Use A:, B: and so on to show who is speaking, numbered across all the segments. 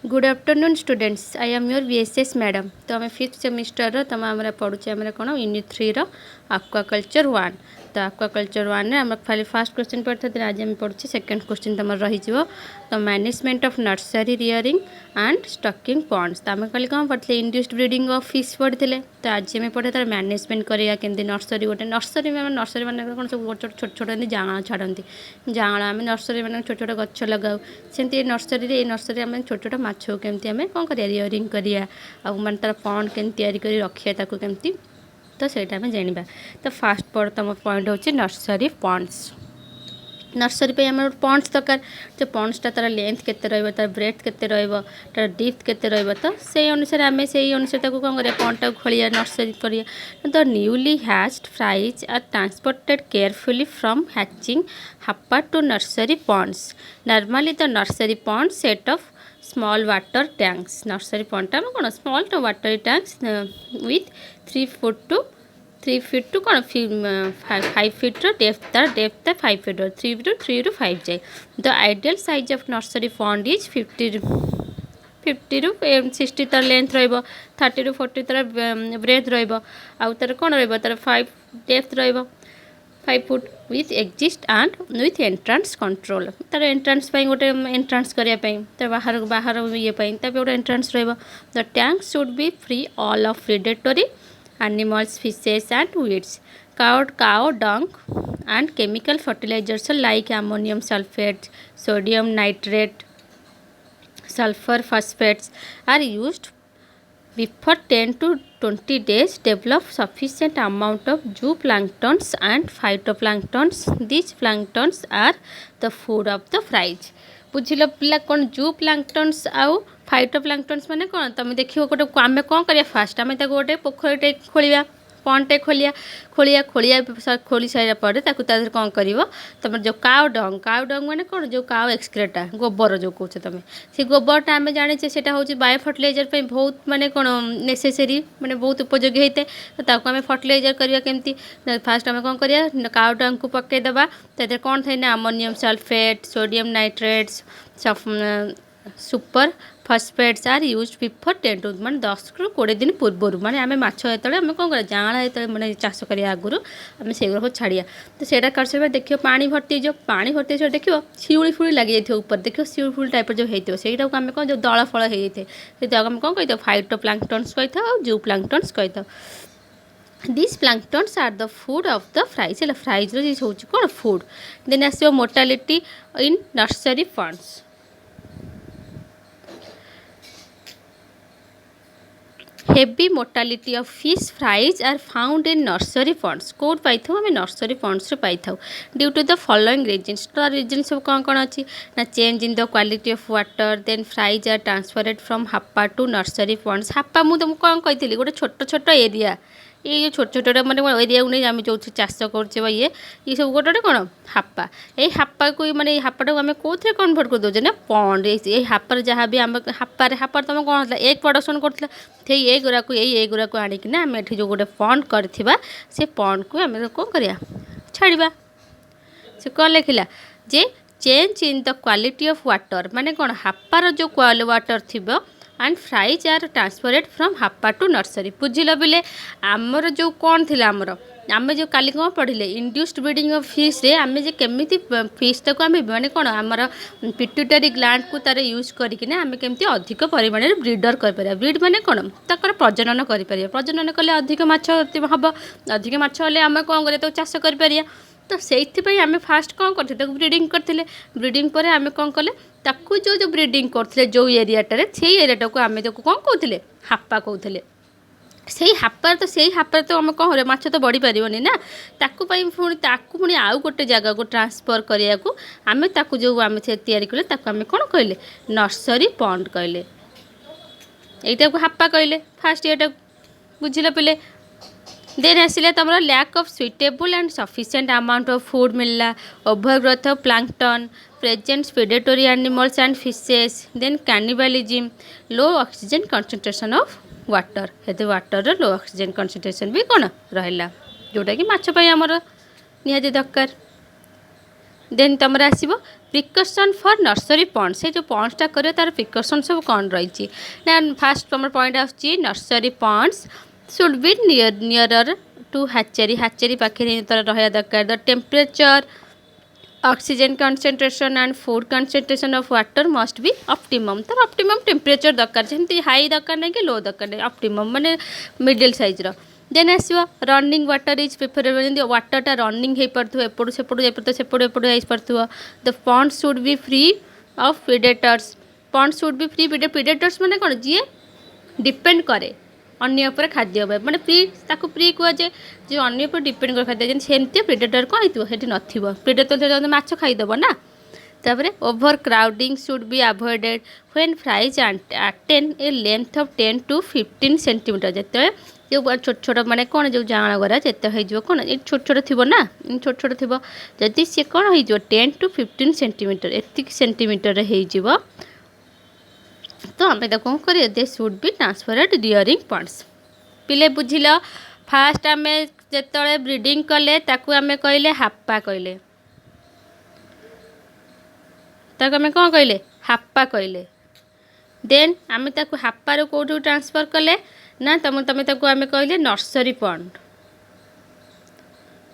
A: Good afternoon students I am your BSS madam. तो आम fifth semester तुम आम पढ़ुचे आम कौन यूनिट 3 एक्वाकल्चर 1। तो एक्वाकल्चर 1 रे आम खाली फर्स्ट क्वेश्चन पढ़ते थे, आज आम पढ़ुचे सेकेंड क्वेश्चन तुम रही। तो management of nursery rearing and stocking ponds. तो आम कल कौन पढ़ते इंड्यूस्ड ब्रीडिंग ऑफ फिश पढ़ते। तो आज आम पढ़े तार मैनेजमेंट करिया केमती नर्सरी गोटे नर्सरी नर्सरी मान कौन सब छोट छोट जाँगल छाड़ती जाँगल आम नर्सरी मान छोट छोट गछ लगाऊ सेमती नर्सरी नर्सरी आम छोट छोट माछ केमती आम कौन कर रियरिंग करिया माने तार पॉन्ड केमती तैयारी कर रखिया ताकू केमती। तो सहीटा आम जाना। तो फास्ट तुम पॉइंट होची नर्सरी पॉन्ड्स। नर्सरी पे आम पॉन्ड्स दरकार। जो पॉन्ड्सटा तार लेंथ केते रहइबो, तार ब्रेथ केते रहइबो, तार डेप्थ केते रहइबो। तो से अनुसार आम से अनुसार ताकू कौन करिया पॉन्डटा खोलिया नर्सरी करिया। तो newly hatched fries are transported carefully from hatching हापर to nursery ponds. Normally the nursery pond set of small water tanks. Nursery पॉन्डटा कौन small two water tanks with 3 feet to कौन 5 फीट डेप्थ तार 5 feet 3 to 5 जाए। The ideal size of nursery pond is 50 to 60 तार length रहिबो, 30 to 40 तार breath रहिबो, आउ तार कौन रहिबो तार 5 डेप्थ रहिबो 5 foot with exist and with entrance control. तार एंट्रांस गोटे एंट्रांस करने तो बाहर बाहर ये गोटे एंट्रांस रहिबो। The tank should be free all of predatory animals, fishes and weeds. Cow dung and chemical fertilizers like ammonium sulfate, sodium nitrate, sulfur phosphates are used before 10 to 20 days. Develop sufficient amount of zooplanktons and phytoplanktons. These planktons are the food of the fries. बुझिल पिला कौन जू प्लांक्टन्स आउ फाइटोप्लांक्टन्स माने कौन तुम देखिए गोटे आम कौन करिया फास्ट आम गोटे पोखरटे खोलिया पॉन्डटे खोलिया खोलिया खोलिया खोली सारा पर कौन कर तुम जो काउ डंग माने कौन जो काउ एक्सक्रेटा गोबर जो कौच तुम से गोबरटा आम जाने से हूँ बायो फर्टिलाइजर बहुत माने कौन नेसेसरी माने बहुत उपयोगी होता है। तो आम फर्टिलाइजर करवा केमती फास्ट आम कौन करिया काउ डंग को पकईदबा तो कौन थे ना ammonium sulphate, sodium nitrates, super phosphates are use before 10 to माने 10 ରୁ 20 दिन पूर्वर माने आम माछ जो आम कौन कर जाँला जो मैंने चाष करा आगुरी आम से छाड़िया। तो ସେଇଟା कर देखिए पानी भर्ती जो पानी भर्ती जो देखिए शिउली फुड़ी लगी जाए ऊपर देखिए शिउली फुड़ी टाइप जो होता है सहीटा आम कौन जो दल फल हो जाए से आम कौन कही फाइटो प्लांक्टन्स कही था और जू प्लांक्टन्स कही था। These planktons are the food of the fries. Fries हूँ कौन फूड। देन आसो mortality in nursery ponds. Heavy mortality of fish fries are found in nursery ponds. कौट पाई आम नर्सरी फंड्स पाई due to the following reasons. तो reason सब कौन कौन अच्छी ना change in the quality of water. Then fries are transferred from hapa to nursery ponds. Hapa मुझे तुमको कौन कही गोटे छोट छोट एरिया ये छोट छोट मैंने एरिया को नहीं आम जो चाष कर ये सब गोटे कौन हाप्पा। ये हाप्पा को मैंने हाप्पाटा को आम कौन कन्भर्ट कर दे ना पॉन्ड। ये हाप्पार जहाँ भी आम हाप्पार तुम कौन होता एग प्रडक्शन करता से एग गुरा को आणिकिना आम जो गोटे पॉन्ड करथिबा से पॉन्ड को आम कौन करिया छाड़िबा। से कौन लिखिला जे change in the quality of water माने कौन हाप्पार जो वाटर थिबो and fries are transferred from hapa to nursery. बुझिल बिले आमर जो कौन थी आमर आम जो काली कौन पढ़ले इंड्यूस्ड ब्रीडिंग ऑफ फिश रे आम जे केमिति फिश तक आम माने कौन आमर पिट्यूटरी ग्लैंड को तार यूज करकिना आम केमती अधिक परिमाण में ब्रीडर कर ब्रीड माने कौन तकर प्रजनन कर प्रजनन कले अधिक माछ हम अधिक माछ हेल्ले आम कौन कर चाष कर। तो से आम फास्ट कौन करते ब्रीडिंग करते ब्रीडिंग पर आम कौन कले ताकू जो ब्रीडिंग करते जो एरियाटारे से एरियाटा को आम जो कौन कहते हाप्पा कहते से हाप्पार तो आम कौन माछ तो बढ़ी पारनी ना ताकू पुणी आउ गोटे जगह को ट्रांसफर करने को आम ताकू जो आम से तैयारी कले ताकू आम कौन कहले नर्सरी पॉन्ड कहले यहीटा को हाप्पा कहले फास्ट ये बुझिल पिले। देन आसिले तुम lack of suitable and sufficient amount of food मिलला overgrowth of plankton presents predatory animals and fishes then cannibalism low oxygen concentration of water हेतु वाटर लो ऑक्सीजन कंसंट्रेशन भी कौन रहा जोटा कि माछ आमर निहाती दरकार। देन तुम आसो प्रिकसन फॉर नर्सरी पॉन्ड से जो पॉन्ड्सटा कर तार प्रिकसन सब कौन रही ना फास्ट तुम पॉइंट आसूँ nursery ponds should be nearer to hatchery hatchery पाखे रहा दरकार the temperature oxygen concentration and food concentration of water must be optimum तर ऑप्टिमम टेम्परेचर दरकार जमी हाई दरकार नहीं कि लो दरकार नहीं ऑप्टिमम माने मिडिल साइज रो देन आसो रनिंग वाटर इज प्रिफरेबल जमी वाटरटा रनिंग हो पार एपटू सेपटू जापर सेपटू एपटू जापर the pond should be free of predators pond should be free predators माने कौन जी डिपेंड करे अन्य उपर खाद्य मैंने प्री ताको प्री कह जाए जो अन्य उपर डिपेंड कर खाद्य सेमती प्रिडेटर कौन होती न प्रिडेटर माछ खाईदेव ना तापर over crowding should be avoided when fries attain A length of 10 to 15 centimetre जिते जो छोट छोट माने कौन जो जाँला गरा जिते हो कौन ये छोट छोट थी ना छोट छोट थी जदि सी कौन हो 10 to 15 सेंटीमीटर एतिक सेंटीमीटर हो तो आम कौन कर दे शुड बी ट्रांसफरेड डियरिंग पॉन्ड्स पिले बुझिल फास्ट आम जो ब्रीडिंग कले ताकू आम कहले हाप्पा कहले ताकू आम कौन कहले हाप्पा कहले देन आम ताकू हाप्पारू कौटू ट्रांसफर कले ना तुम आम कहले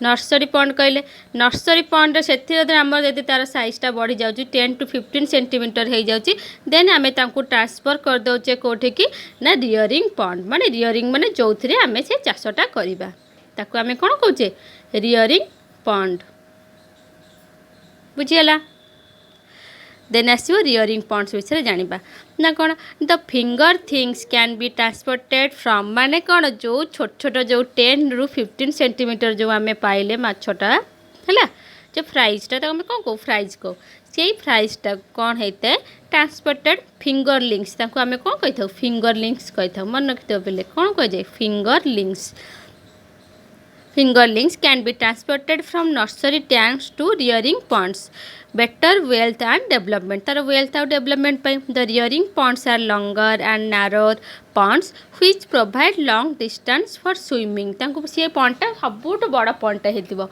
A: नर्सरी पॉन्ड कहले नर्सरी पॉन्ड से आम जब तार साइजटा बढ़ी जाऊँ 10 to 15 सेंटीमीटर हो जाऊँ देन आम ट्रांसफर कर दौचे कौटे कि ना रियरिंग पॉन्ड माने रियरिंग माने जो थे आम से चाषटा करवा ताकू आम कौन कौचे रियरिंग पॉन्ड बुझीगला देन आसो रियरिंग पॉन्ड्स विषय जाना ना कौन the finger things can be transported from माने कौन जो छोट छोट जो 10 to 15 सेंटीमीटर जो आम पाइले मछटा है जो फ्राइजटा तो आम कौन कौ फ्राइज को से फ्राइजटा कौन होता है ट्रांसपोर्टेड फिंगर लिंक्स आम कौन कही था फिंगर लिंक्स कही था मन रखिथ पे कौन कह जाए fingerlings can be transported from nursery tanks to rearing ponds better wealth and development तार वेल्थ और development the rearing ponds are longer and narrower ponds which provide long distance for swimming सी पॉन्डटा सबुठ बड़ पॉन्डटा हो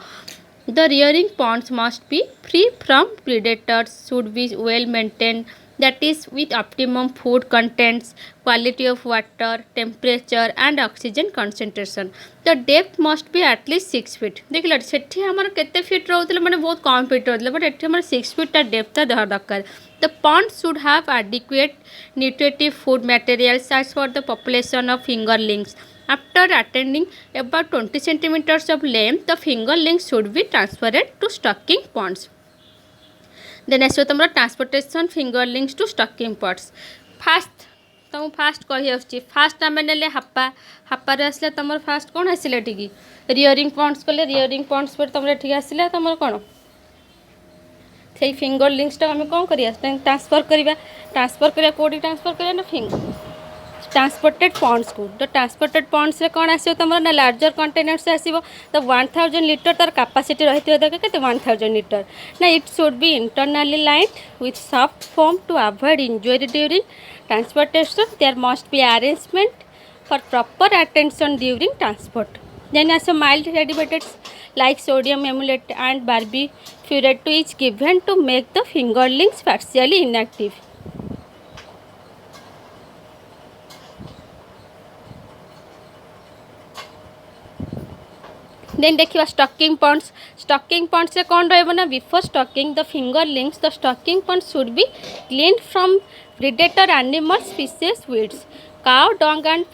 A: the rearing ponds must be free from predators should be well maintained that is with optimum food contents, quality of water, temperature and oxygen concentration. The depth must be at least 6 feet. देख लो सेठी हमर केते feet रहउतले माने बहुत कम feet रहउतले but एठी हमर 6 feet ता depth ता दर दरकार. The pond should have adequate nutritive food materials as for the population of fingerlings. After attaining about 20 centimeters of length, the fingerlings should be transferred to stocking ponds. Then आसो तुम transportation fingerlings to stocking ponds first तुम first कही first आम ने हाप्पा आसला तुम first कौन आसला टी रियरिंग पॉन्ड्स कले रियरिंग पॉन्ड्स पर तुम ठीक आसला तुम कौन से फिंगर लिंक्सटा आम कौन कर ट्रांसफर करवा कौटी ट्रांसफर करवा ना फिंगर ट्रांसपोर्टेड पॉन्ड्स को तो ट्रांसपोर्टेड पॉन्ड्स रे कौन आसो तुम ना लार्जर कंटेनर्स आसो तो 1000 लीटर तार कैपेसिटी रही दरकार के 1000 लीटर ना it should be internally lined with soft foam to avoid injury during transportation there must be arrangement for proper attention during transport then also mild एडिबेटेड्स like sodium emulate and barbiturates to is given to make the fingerlings partially inactive. Then देखिए stocking ponds से कौन रहा ना before stocking the fingerlings the stocking ponds should be clean from predator animal species weeds cow dung and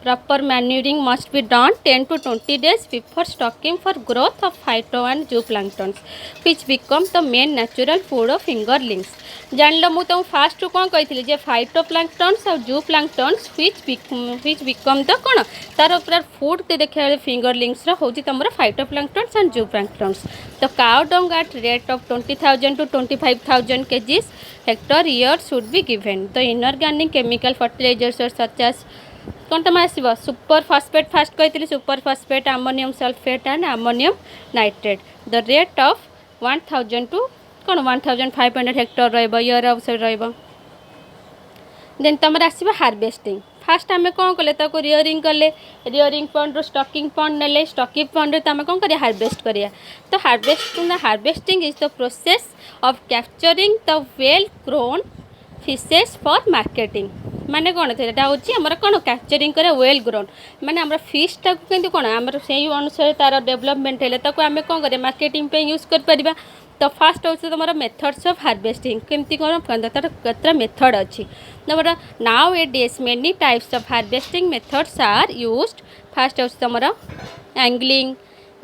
A: proper manuring must be done 10 to 20 days before stocking for growth of phyto and zooplanktons which become the main natural food of fingerlings. जान लो मु तुम first कौन कही जे फाइटोप्लांक्टन्स और जूप्लांक्टन्स which become the कौन तार पूरा food देखा फिंगरलिंग्स हूँ तुम phytoplanktons and zooplanktons the cow dung at rate of 20,000 to 25,000 kgs hectare year should be given the inorganic chemical fertilizers such as कौन तुम आसो सुपर फॉस्फेट फास्ट कही super phosphate ammonium sulphate and ammonium nitrate the rate of 1000 to कौन 1500 Hector रही year अवसर then तुम आस harvesting fast आम कौन कले रियरिंग कले रियरिंग पॉइंट रू स्टॉकिंग पॉइंट ने स्टॉकिंग पॉइंट आम कौन कर हार्वेस्ट करिया तो harvesting is the process of capturing the well grown fishes for marketing माने कौन थे हूँ कौन कैप्चरिंग करे वेल ग्रोन माने आम फिशटा को कौन आम से अनुसार तार डेवलपमेंट है कौन करें मार्केटिंग पे यूज कर परिबा तो फास्ट हूँ तुम मेथड्स ऑफ हार्वेस्टिंग केमती कौन तार कतरा मेथड अच्छी तुम nowadays many types of harvesting methods are used fast हूँ तुम angling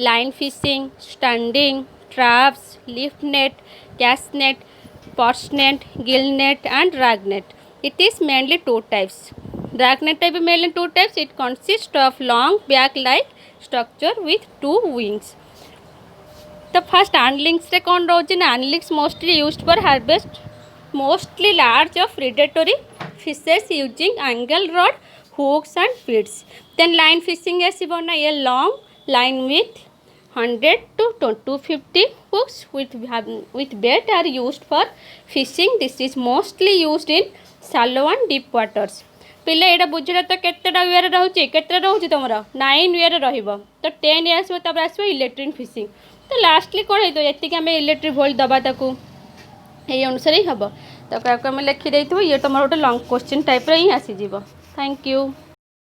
A: line fishing standing traps lift net cast net purse net, gill net and drag net. It is mainly two types. Drag net type mainly two types. It consists of long back-like structure with two wings. The first anglings रे कौन रोज ना anglings mostly used for harvest mostly large of predatory fishes using angle rod, hooks and feeds. Then line fishing ऐसी बना ये long line with 100 to 250 hooks with bait are used for fishing. This is mostly used in shallow and deep waters. पिले एटा बुझला तो केतेटा year रहउची केतेटा रहउची तमरा 9 year रहइबो तो 10 years में तब आसबो electric fishing तो लास्टली कोन हेतो एति के हमें इलेक्ट्रिक वोल्ट दबा ताकू ए अनुसार ही हबो तो का हम लिखि देइथो ये तमरो लॉन्ग क्वेश्चन टाइप रे ही आसी जीवो थैंक यू।